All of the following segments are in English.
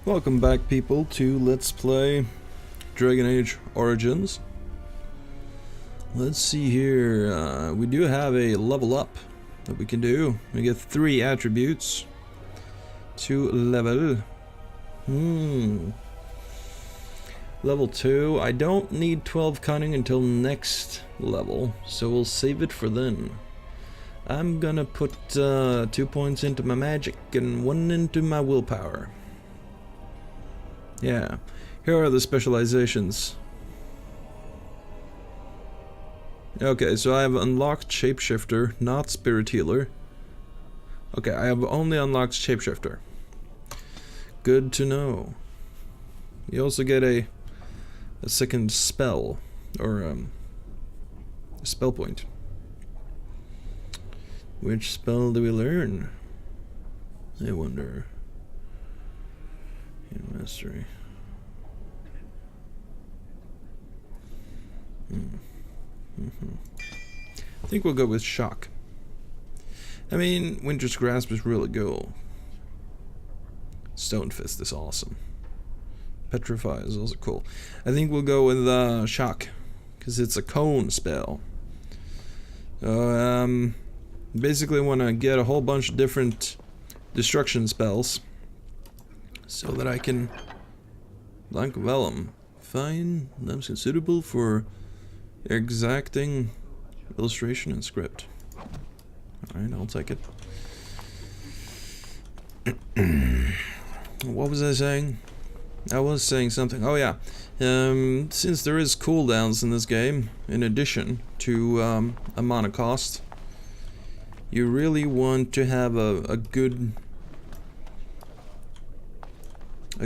Welcome back, people, to Let's Play Dragon Age Origins. Let's see here. We do have a level up that we can do. We get 3 attributes to level. Level 2. I don't need 12 cunning until next level, so we'll save it for then. I'm gonna put 2 points into my magic and 1 into my willpower. Yeah, here are the specializations. Okay, so I have unlocked Shapeshifter, not Spirit Healer. Okay, I have only unlocked Shapeshifter. Good to know. You also get a second spell, or a spell point. Which spell do we learn? I wonder. In Mastery. I think we'll go with Shock. I mean, Winter's Grasp is really cool. Stone Fist is awesome. Petrify is also cool. I think we'll go with Shock, because it's a cone spell. So, basically want to get a whole bunch of different destruction spells, so that I can, like Vellum, find them suitable for exacting illustration and script. Alright, I'll take it. What was I saying? I was saying something. Oh yeah. Since there is cooldowns in this game, in addition to a mana cost, you really want to have a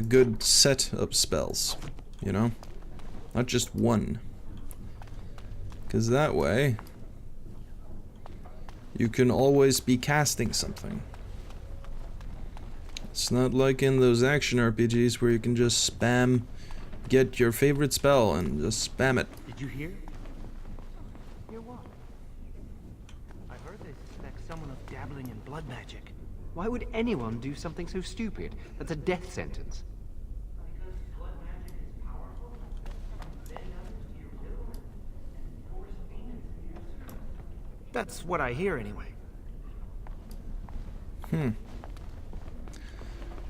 good set of spells, you know? Not just one. Because that way, you can always be casting something. It's not like in those action RPGs where you can just spam, get your favorite spell and just spam it. Did you hear? Hear what? I heard they suspect someone of dabbling in blood magic. Why would anyone do something so stupid? That's a death sentence. Because blood magic is powerful, bend others to your will, and force demons into your service. That's what I hear anyway.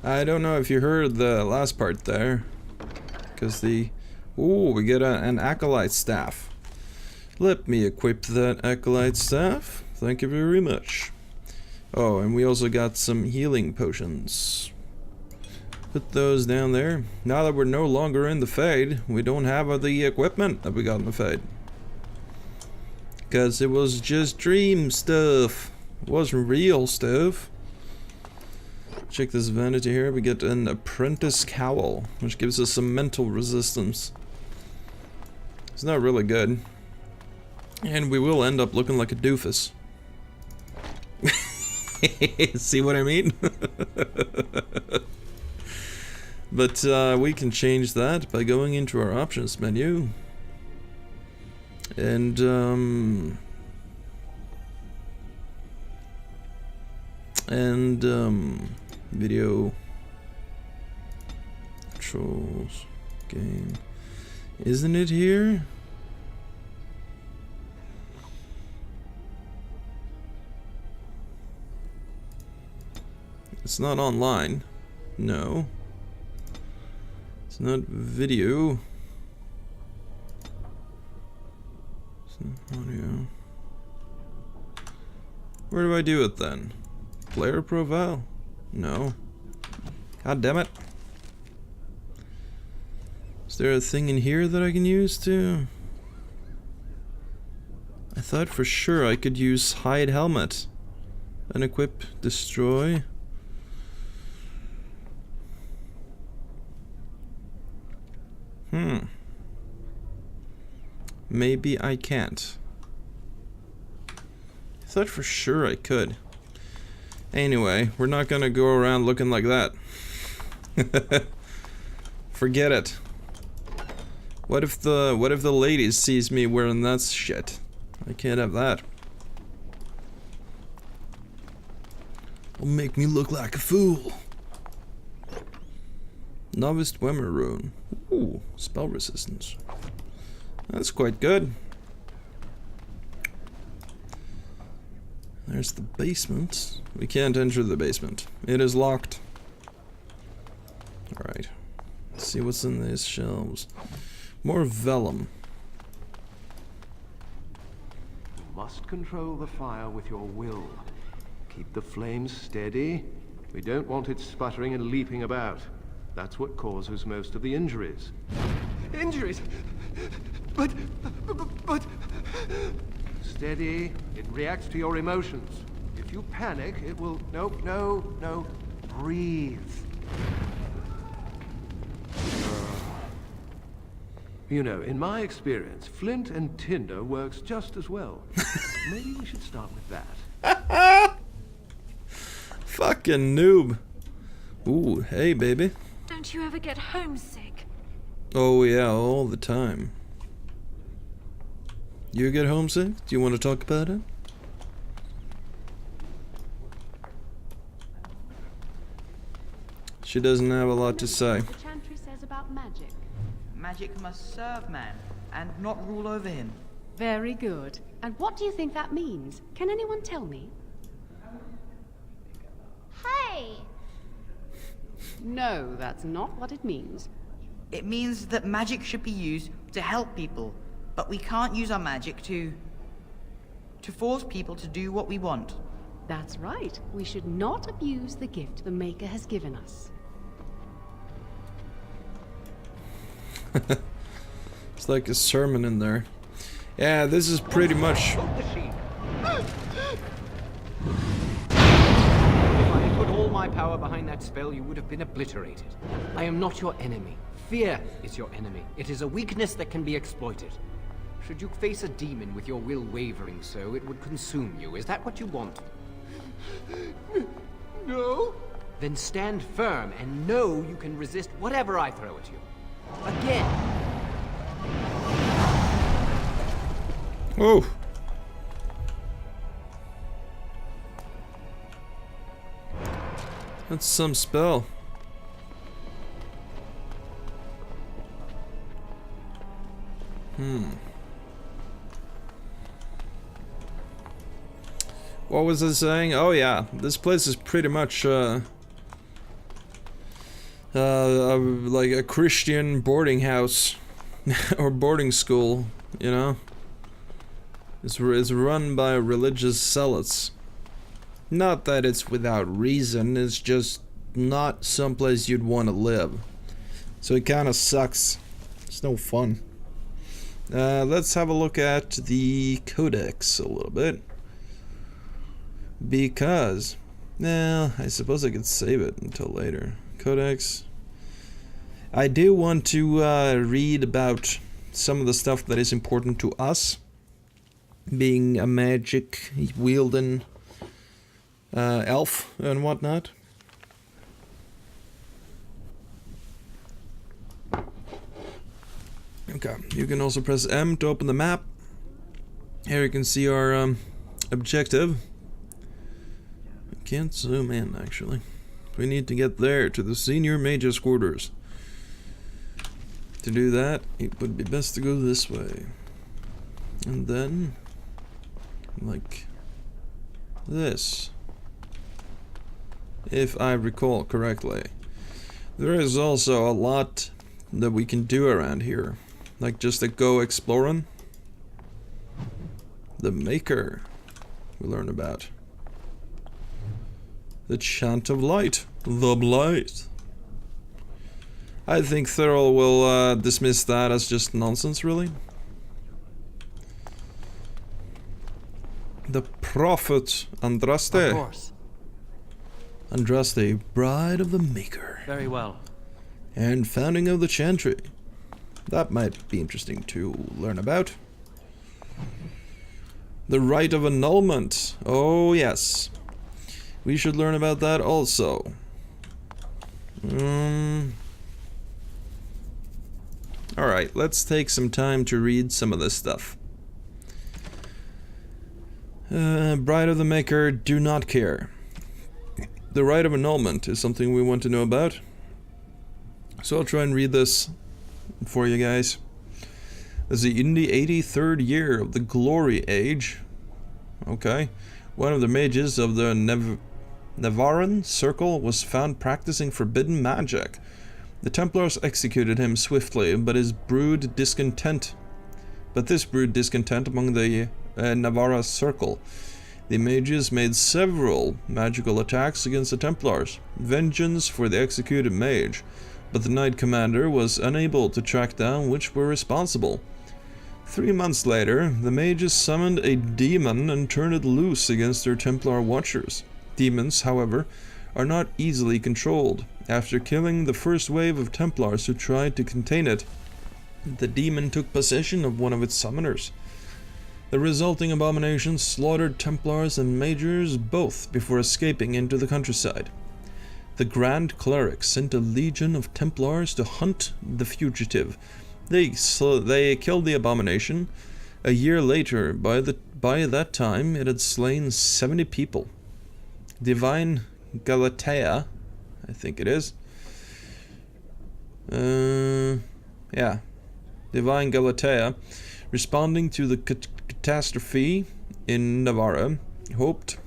I don't know if you heard the last part there, because we get an Acolyte Staff. Let me equip that Acolyte Staff. Thank you very much. Oh, and we also got some healing potions. Put those down there. Now that we're no longer in the Fade, we don't have the equipment that we got in the Fade. Because it was just dream stuff. It wasn't real stuff. Check this vanity here. We get an Apprentice Cowl, which gives us some mental resistance. It's not really good. And we will end up looking like a doofus. See what I mean? But we can change that by going into our options menu. And video controls game. Isn't it here? It's not online. No. It's not video. It's not audio. Where do I do it then? Player profile? No. God damn it. Is there a thing in here that I can use too? I thought for sure I could use hide helmet. Unequip, destroy. Maybe I can't. I thought for sure I could. Anyway, we're not gonna go around looking like that. Forget it. What if the ladies sees me wearing that shit? I can't have that. It'll make me look like a fool. Novice Dwemer rune. Ooh, spell resistance. That's quite good. There's the basement. We can't enter the basement. It is locked. Alright. Let's see what's in these shelves. More vellum. You must control the fire with your will. Keep the flames steady. We don't want it sputtering and leaping about. That's what causes most of the injuries. Injuries? But... Steady. It reacts to your emotions. If you panic, it will... No. Breathe. You know, in my experience, flint and tinder works just as well. Maybe we should start with that. Fucking noob. Ooh, hey baby. Don't you ever get homesick? Oh yeah, all the time. You get homesick? Do you want to talk about it? She doesn't have a lot to say. The chantry says about magic. Magic must serve man, and not rule over him. Very good. And what do you think that means? Can anyone tell me? Hey! No, that's not what it means. It means that magic should be used to help people, but we can't use our magic to force people to do what we want. That's right. We should not abuse the gift the Maker has given us. It's like a sermon in there. Yeah, this is pretty much... Hold the sheep. If I had put all my power behind that spell, you would have been obliterated. I am not your enemy. Fear is your enemy. It is a weakness that can be exploited. Should you face a demon with your will wavering so, it would consume you. Is that what you want? No? Then stand firm and know you can resist whatever I throw at you. Again. Oh! That's some spell. What was I saying? Oh yeah, this place is pretty much like a Christian boarding house or boarding school, you know? It's run by religious zealots. Not that it's without reason, it's just not someplace you'd want to live. So it kind of sucks. It's no fun. Let's have a look at the codex a little bit. Because, well, I suppose I could save it until later. Codex. I do want to read about some of the stuff that is important to us. Being a magic wielding elf and whatnot. Okay, you can also press M to open the map. Here you can see our objective. I can't zoom in actually. We need to get there to the senior mage's quarters. To do that, it would be best to go this way. And then, like this. If I recall correctly. There is also a lot that we can do around here. Like just to go exploring. The Maker we learn about. The Chant of Light. The Blight. I think Thurl will dismiss that as just nonsense, really. The Prophet Andraste. Of course. Andraste, Bride of the Maker. Very well. And founding of the Chantry. That might be interesting to learn about. The Rite of Annulment. Oh yes. We should learn about that also. Alright, let's take some time to read some of this stuff. Bride of the Maker, do not care. The Rite of Annulment is something we want to know about. So I'll try and read this for you guys. This is in the 83rd year of the Glory Age. Okay. One of the mages of the Nevaran Circle was found practicing forbidden magic. The Templars executed him swiftly, but this brewed discontent among the Navarra Circle. The mages made several magical attacks against the Templars, vengeance for the executed mage, but the Knight Commander was unable to track down which were responsible. 3 months later, the mages summoned a demon and turned it loose against their Templar watchers. Demons, however, are not easily controlled. After killing the first wave of Templars who tried to contain it, the demon took possession of one of its summoners. The resulting abomination slaughtered Templars and mages both before escaping into the countryside. The Grand Cleric sent a legion of Templars to hunt the fugitive. They killed the abomination. A year later, by that time, it had slain 70 people. Divine Galatea, I think it is. Divine Galatea, responding to the catastrophe in Navarra, hoped,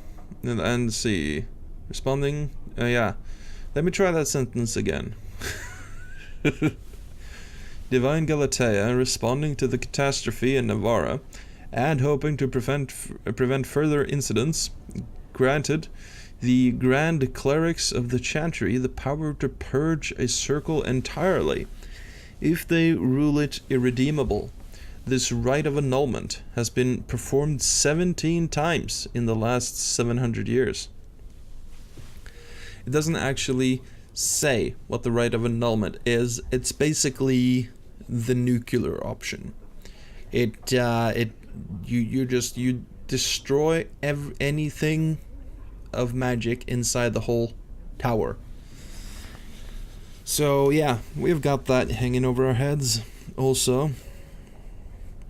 and see, responding, let me try that sentence again. Divine Galatea, responding to the catastrophe in Navarra, and hoping to prevent further incidents, granted the Grand Clerics of the Chantry the power to purge a circle entirely, if they rule it irredeemable. This rite of annulment has been performed 17 times in the last 700 years. It doesn't actually say what the rite of annulment is. It's basically the nuclear option. You destroy anything of magic inside the whole tower. So yeah, we've got that hanging over our heads also.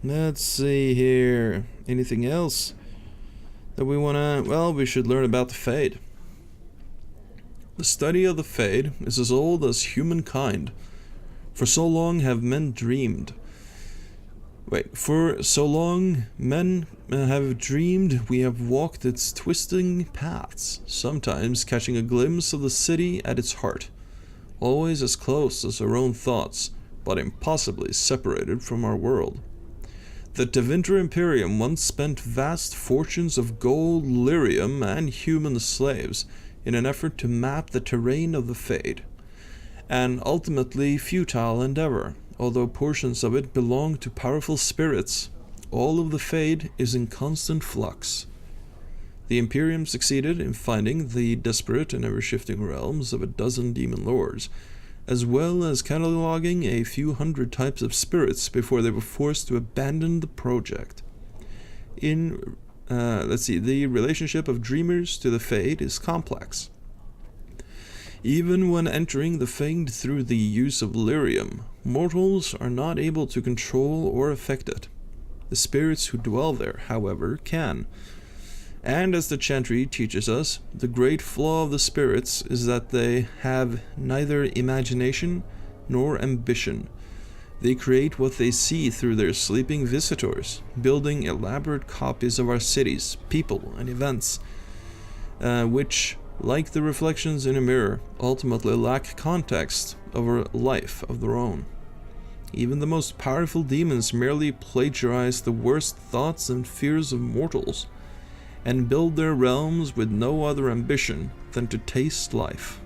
Let's see here. Anything else that we wanna... Well, we should learn about the Fade. The study of the Fade is as old as humankind. For so long men have dreamed, we have walked its twisting paths, sometimes catching a glimpse of the city at its heart, always as close as our own thoughts, but impossibly separated from our world. The Tevinter Imperium once spent vast fortunes of gold, lyrium, and human slaves in an effort to map the terrain of the Fade, an ultimately futile endeavor. Although portions of it belong to powerful spirits, all of the Fade is in constant flux. The Imperium succeeded in finding the desperate and ever-shifting realms of a dozen demon lords, as well as cataloging a few hundred types of spirits before they were forced to abandon the project. The relationship of dreamers to the Fade is complex. Even when entering the Fade through the use of lyrium, mortals are not able to control or affect it. The spirits who dwell there, however, can. And as the Chantry teaches us, the great flaw of the spirits is that they have neither imagination nor ambition. They create what they see through their sleeping visitors, building elaborate copies of our cities, people, and events, which, like the reflections in a mirror, ultimately lack context of a life of their own. Even the most powerful demons merely plagiarize the worst thoughts and fears of mortals, and build their realms with no other ambition than to taste life.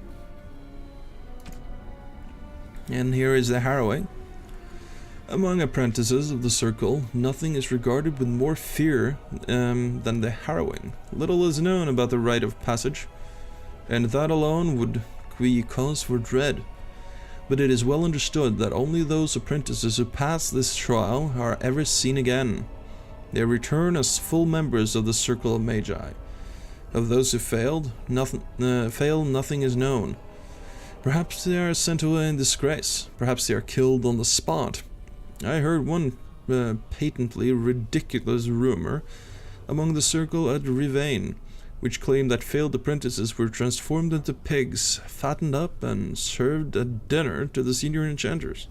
And here is the harrowing. Among apprentices of the Circle, nothing is regarded with more fear than the harrowing. Little is known about the rite of passage, and that alone would be cause for dread. But it is well understood that only those apprentices who pass this trial are ever seen again. They return as full members of the Circle of Magi. Of those who fail, nothing is known. Perhaps they are sent away in disgrace. Perhaps they are killed on the spot. I heard one patently ridiculous rumor among the Circle at Rivain which claimed that failed apprentices were transformed into pigs, fattened up, and served at dinner to the senior enchanters.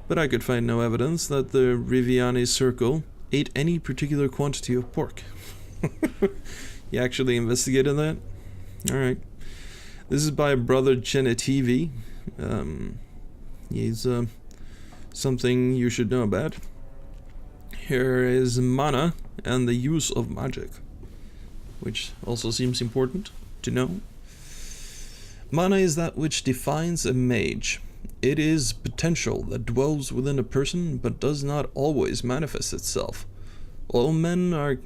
But I could find no evidence that the Riviani Circle ate any particular quantity of pork. You actually investigated that? Alright. This is by Brother Genetivi. He's something you should know about. Here is mana and the use of magic, which also seems important to know. Mana is that which defines a mage. It is potential that dwells within a person but does not always manifest itself. All men are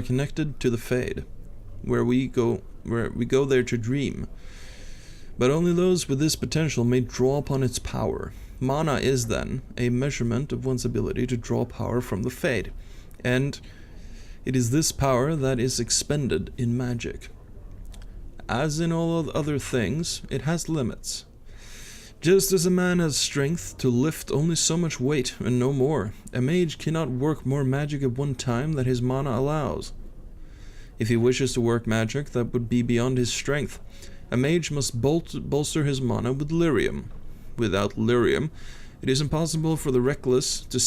connected to the Fade, where we go there to dream. But only those with this potential may draw upon its power. Mana is then a measurement of one's ability to draw power from the Fade, and it is this power that is expended in magic. As in all other things, it has limits. Just as a man has strength to lift only so much weight and no more, a mage cannot work more magic at one time than his mana allows. If he wishes to work magic that would be beyond his strength, a mage must bolster his mana with lyrium. Without lyrium, it is possible for the reckless to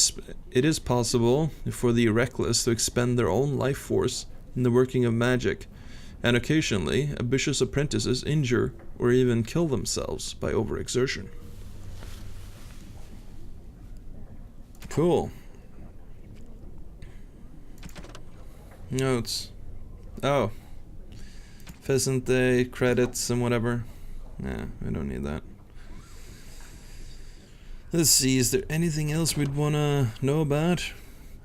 expend their own life force in the working of magic, and occasionally ambitious apprentices injure or even kill themselves by overexertion. Cool. Notes. Oh. Pheasant Day, credits, and whatever. Nah, I don't need that. Let's see, is there anything else we'd wanna know about?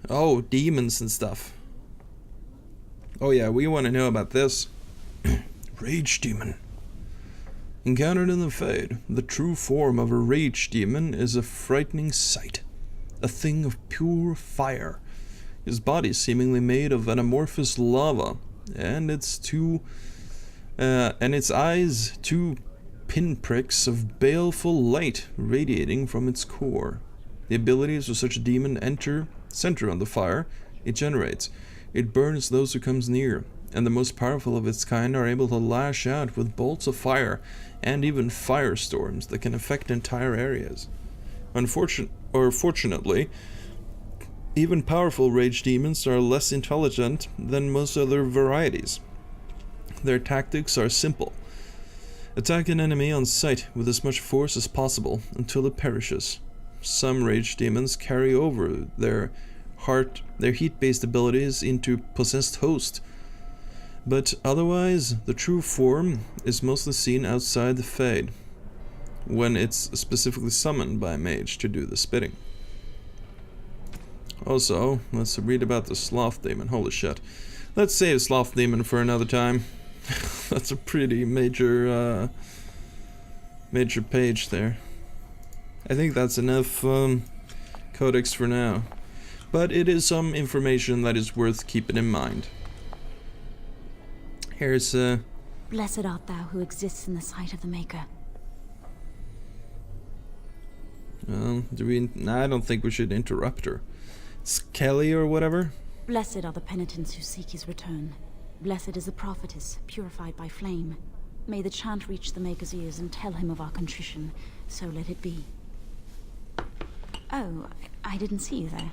Oh, demons and stuff. Oh yeah, we wanna know about this. Rage Demon. Encountered in the Fade, the true form of a rage demon is a frightening sight. A thing of pure fire. His body seemingly made of an amorphous lava, and its eyes two pinpricks of baleful light radiating from its core. The abilities of such a demon center on the fire it generates. It burns those who comes near, and the most powerful of its kind are able to lash out with bolts of fire and even firestorms that can affect entire areas. Fortunately, even powerful rage demons are less intelligent than most other varieties. Their tactics are simple. Attack an enemy on sight with as much force as possible until it perishes. Some rage demons carry over their heat-based abilities into possessed host, but otherwise the true form is mostly seen outside the Fade, when it's specifically summoned by a mage to do the spitting. Also, let's read about the Sloth Demon. Holy shit. Let's save Sloth Demon for another time. That's a pretty major page there. I think that's enough codex for now. But it is some information that is worth keeping in mind. Here's Blessed art thou who exists in the sight of the Maker. Well, I don't think we should interrupt her. It's Kelly or whatever? Blessed are the penitents who seek his return. Blessed is the prophetess, purified by flame. May the chant reach the Maker's ears and tell him of our contrition, so let it be. Oh, I didn't see you there.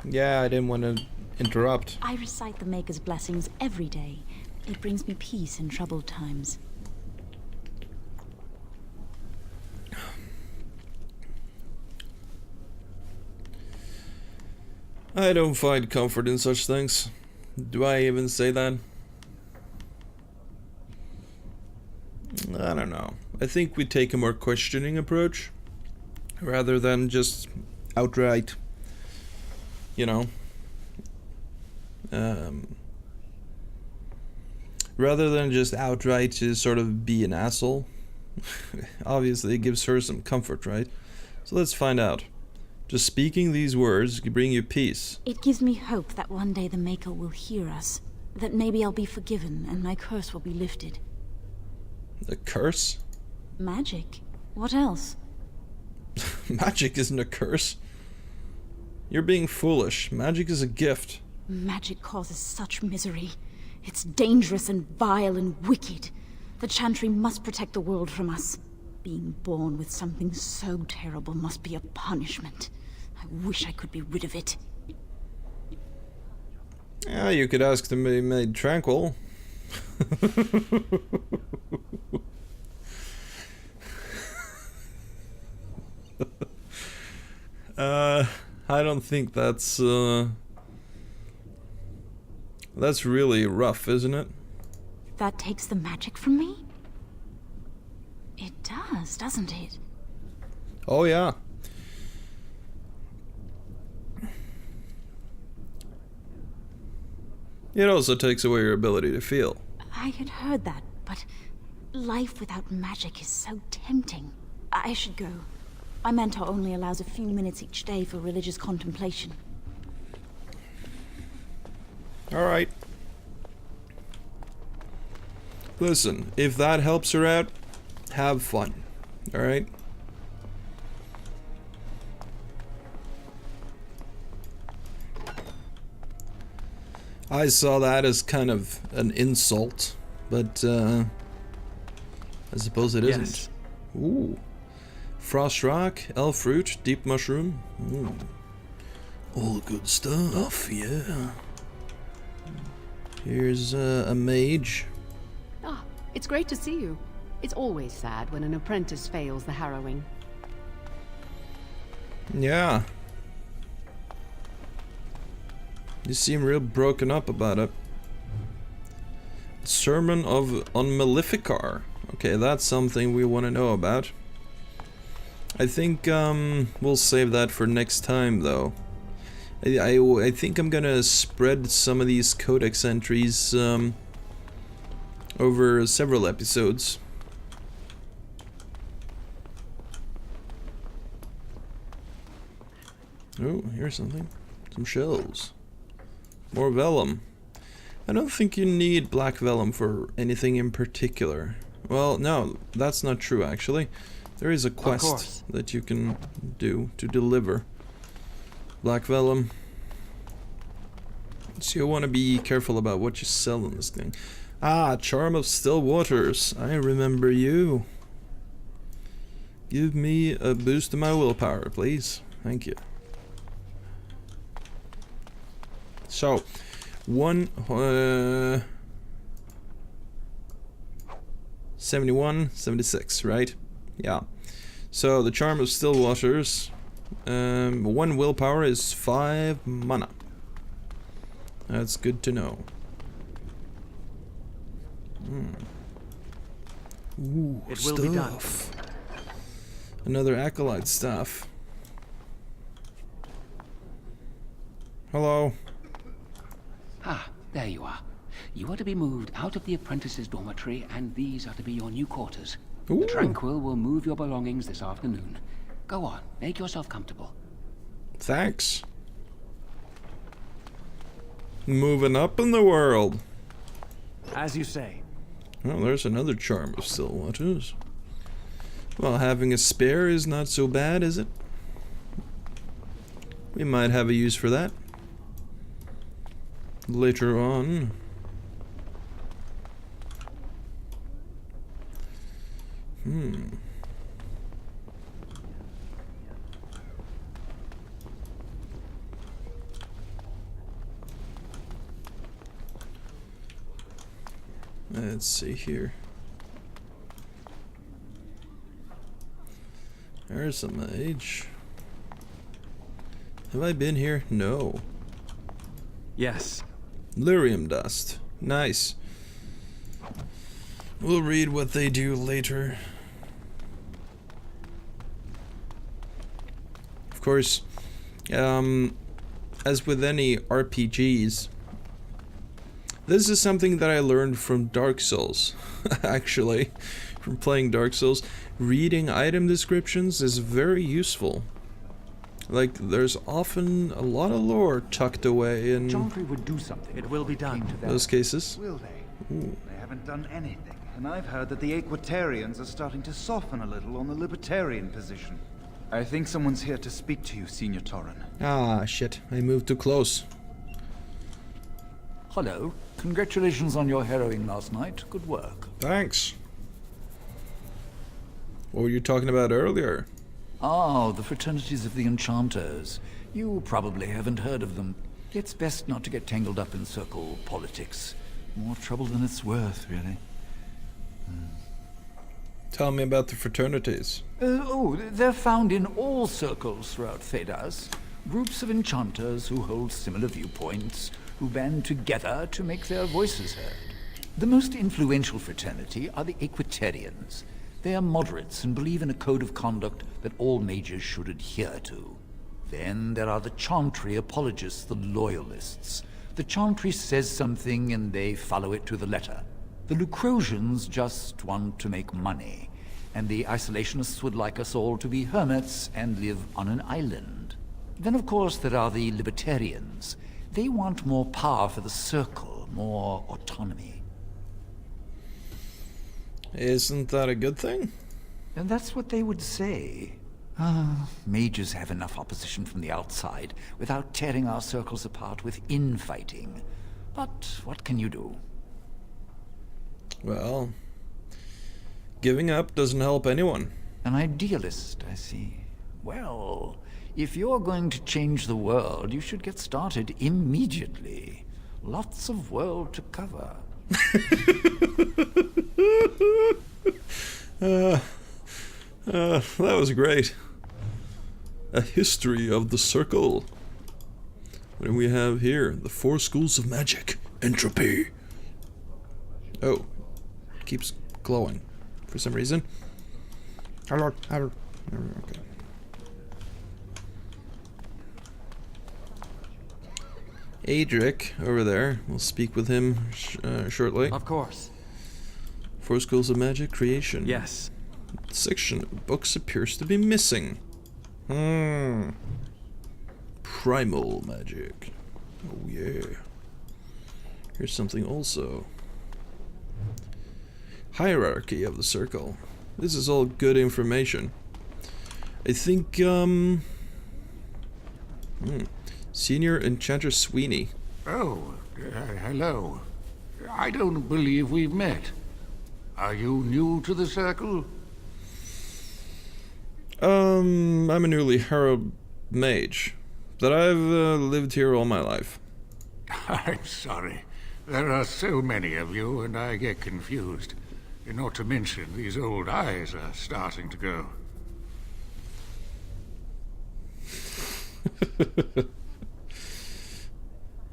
Yeah, I didn't want to interrupt. I recite the Maker's blessings every day. It brings me peace in troubled times. I don't find comfort in such things. Do I even say that? I don't know. I think we take a more questioning approach rather than just outright, you know, rather than just outright to sort of be an asshole. Obviously it gives her some comfort, right? So let's find out. Just speaking these words can bring you peace. It gives me hope that one day the Maker will hear us. That maybe I'll be forgiven and my curse will be lifted. A curse? Magic? What else? Magic isn't a curse. You're being foolish. Magic is a gift. Magic causes such misery. It's dangerous and vile and wicked. The Chantry must protect the world from us. Being born with something so terrible must be a punishment. I wish I could be rid of it. Yeah, you could ask to be made tranquil. I don't think that's really rough, isn't it? That takes the magic from me? It does, doesn't it? Oh yeah. It also takes away your ability to feel. I had heard that, but life without magic is so tempting. I should go. My mentor only allows a few minutes each day for religious contemplation. Alright. Listen, if that helps her out, have fun. Alright? I saw that as kind of an insult, but I suppose it isn't. Yes. Ooh. Frost rock, elf root, deep mushroom. Ooh. All good stuff, yeah. Here's a mage. Ah, it's great to see you. It's always sad when an apprentice fails the harrowing. Yeah. You seem real broken up about it. Sermon on Maleficar. Okay, that's something we want to know about. I think we'll save that for next time, though. I think I'm gonna spread some of these codex entries over several episodes. Oh, here's something. Some shells. More vellum. I don't think you need black vellum for anything in particular. Well, no, that's not true actually. There is a quest that you can do to deliver black vellum. So you want to be careful about what you sell in this thing. Ah, Charm of Still Waters. I remember you. Give me a boost to my willpower, please. Thank you. So, 71, 76, right? Yeah. So the Charm of Still Waters, 1 willpower is 5 mana. That's good to know. Ooh, It will be done. Another acolyte staff. Hello. Ah, there you are. You are to be moved out of the apprentice's dormitory, and these are to be your new quarters. Ooh. The Tranquil will move your belongings this afternoon. Go on, make yourself comfortable. Thanks. Moving up in the world. As you say. Well, there's another Charm of Still Waters. Well, having a spare is not so bad, is it? We might have a use for that later on. Let's see here. There's a mage. Have I been here? No. Yes. Lyrium dust. Nice. We'll read what they do later. Of course, as with any RPGs, this is something that I learned from Dark Souls, actually, from playing Dark Souls. Reading item descriptions is very useful. Like, there's often a lot of lore tucked away in Chantry would do something. It will be done. those cases. Will they? They haven't done anything. And I've heard that the Equitarians are starting to soften a little on the libertarian position. I think someone's here to speak to you, Senior Torren. Ah, shit. I moved too close. Hello. Congratulations on your harrowing last night. Good work. Thanks. What were you talking about earlier? Oh, the fraternities of the enchanters. You probably haven't heard of them. It's best not to get tangled up in circle politics. More trouble than it's worth, really. Tell me about the fraternities. They're found in all circles throughout Thedas. Groups of enchanters who hold similar viewpoints, who band together to make their voices heard. The most influential fraternity are the Equitarians. They are moderates and believe in a code of conduct that all mages should adhere to. Then there are the Chantry apologists, the Loyalists. The Chantry says something and they follow it to the letter. The Lucrosians just want to make money, and the Isolationists would like us all to be hermits and live on an island. Then of course there are the Libertarians. They want more power for the Circle, more autonomy. Isn't that a good thing? And that's what they would say. Mages have enough opposition from the outside without tearing our circles apart with infighting. But what can you do? Well, giving up doesn't help anyone. An idealist, I see. Well, if you're going to change the world, you should get started immediately. Lots of world to cover. That was great. A history of the circle. What do we have here? The 4 schools of magic. Entropy. Oh. It keeps glowing for some reason. Okay. Adric, over there. We'll speak with him shortly. Of course. 4 schools of magic creation. Yes. Section of books appears to be missing. Primal magic. Oh yeah. Here's something also. Hierarchy of the circle. This is all good information. I think, Senior Enchanter Sweeney. Oh, hello. I don't believe we've met. Are you new to the circle? I'm a newly harrowed mage, but I've lived here all my life. I'm sorry. There are so many of you, and I get confused. Not to mention, these old eyes are starting to go.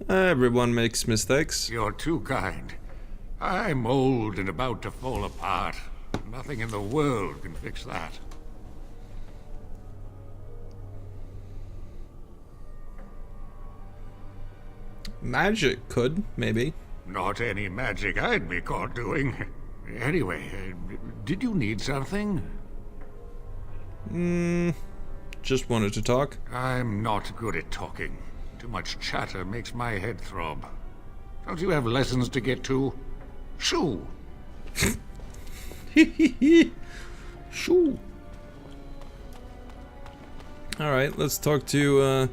Everyone makes mistakes. You're too kind. I'm old and about to fall apart. Nothing in the world can fix that. Magic could, maybe. Not any magic I'd be caught doing. Anyway, did you need something? Just wanted to talk. I'm not good at talking. Too much chatter makes my head throb. Don't you have lessons to get to? Shoo! Shoo! Alright, let's talk to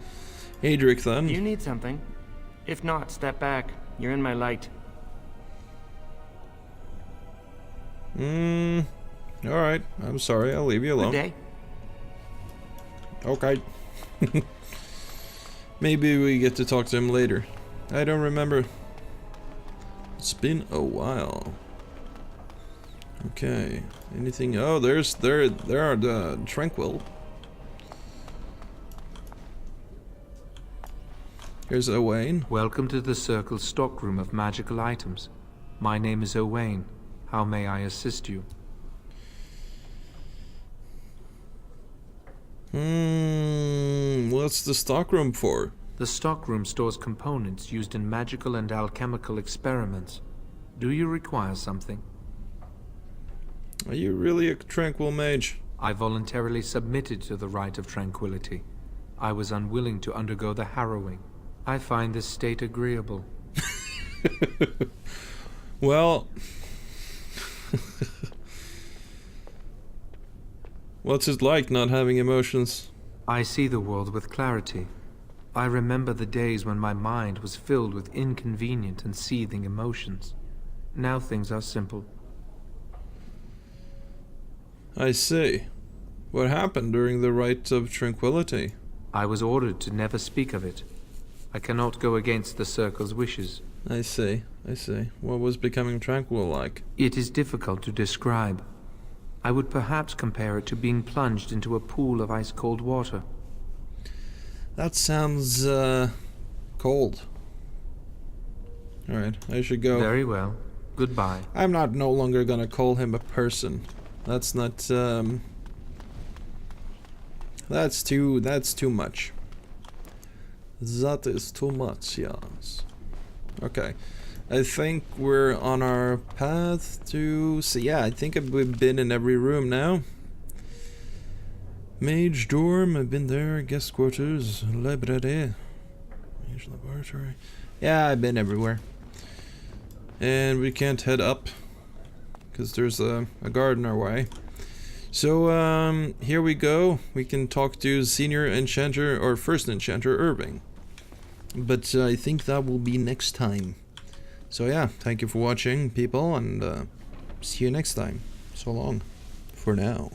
Adric then. You need something. If not, step back. You're in my light. Alright, I'm sorry, I'll leave you alone. Good day. Okay. Maybe we get to talk to him later. I don't remember. It's been a while. Okay. Anything? Oh, there are the Tranquil. Here's Owain. Welcome to the Circle's stockroom of magical items. My name is Owain. How may I assist you? What's the stockroom for? The stockroom stores components used in magical and alchemical experiments. Do you require something? Are you really a tranquil mage? I voluntarily submitted to the rite of tranquility. I was unwilling to undergo the harrowing. I find this state agreeable. Well... What's it like not having emotions? I see the world with clarity. I remember the days when my mind was filled with inconvenient and seething emotions. Now things are simple. I see. What happened during the Rite of Tranquility? I was ordered to never speak of it. I cannot go against the Circle's wishes. I see, I see. What was becoming tranquil like? It is difficult to describe. I would perhaps compare it to being plunged into a pool of ice-cold water. That sounds, cold. Alright, I should go. Very well. Goodbye. I'm no longer gonna call him a person. That's not, that's too much. That is too much, yes. Okay. I think we're on our path to... So yeah, I think we've been in every room now. Mage dorm, I've been there. Guest quarters, library. Mage laboratory. Yeah, I've been everywhere. And we can't head up because there's a guard in our way. So here we go. We can talk to Senior Enchanter or First Enchanter Irving. But I think that will be next time. So yeah, thank you for watching, people, and see you next time. So long for now.